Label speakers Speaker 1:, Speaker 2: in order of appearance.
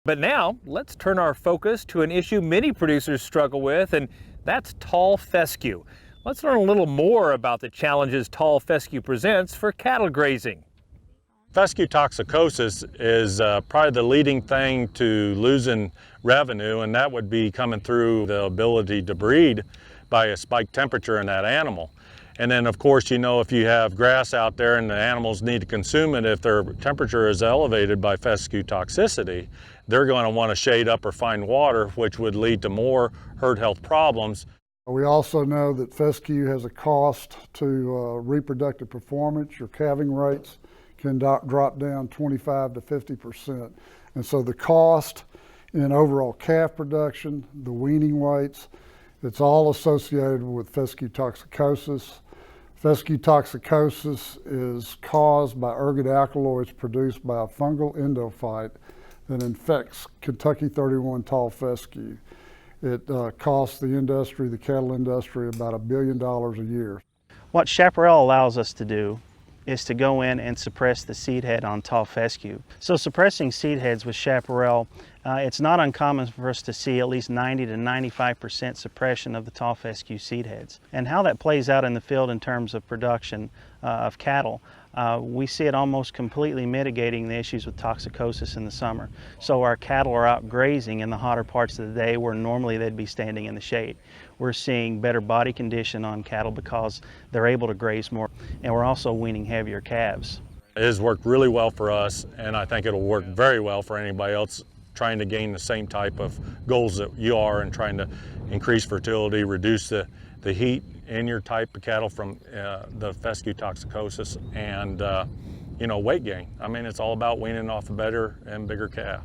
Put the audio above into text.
Speaker 1: But now, let's turn our focus to an issue many producers struggle with, and that's tall fescue. Let's learn a little more about the challenges tall fescue presents for cattle grazing.
Speaker 2: Fescue toxicosis is probably the leading thing to losing revenue, and that would be coming through the ability to breed by a spiked temperature in that animal. And then of course, you know, if you have grass out there and the animals need to consume it, if their temperature is elevated by fescue toxicity, they're going to want to shade up or find water, which would lead to more herd health problems.
Speaker 3: We also know that fescue has a cost to reproductive performance. Your calving rates can drop down 25 to 50%. And so the cost in overall calf production, the weaning weights, it's all associated with fescue toxicosis. Fescue toxicosis is caused by ergot alkaloids produced by a fungal endophyte that infects Kentucky 31 tall fescue. It costs the industry, the cattle industry, about $1 billion a year.
Speaker 4: What Chaparral allows us to do is to go in and suppress the seed head on tall fescue. So suppressing seed heads with Chaparral, it's not uncommon for us to see at least 90 to 95% suppression of the tall fescue seed heads. And how that plays out in the field in terms of production of cattle, we see it almost completely mitigating the issues with toxicosis in the summer. So our cattle are out grazing in the hotter parts of the day where normally they'd be standing in the shade. We're seeing better body condition on cattle because they're able to graze more, and we're also weaning heavier calves.
Speaker 2: It has worked really well for us, and I think it'll work very well for anybody else trying to gain the same type of goals that you are and trying to increase fertility, reduce the heat in your type of cattle from the fescue toxicosis, and you know, weight gain. I mean, it's all about weaning off a better and bigger calf.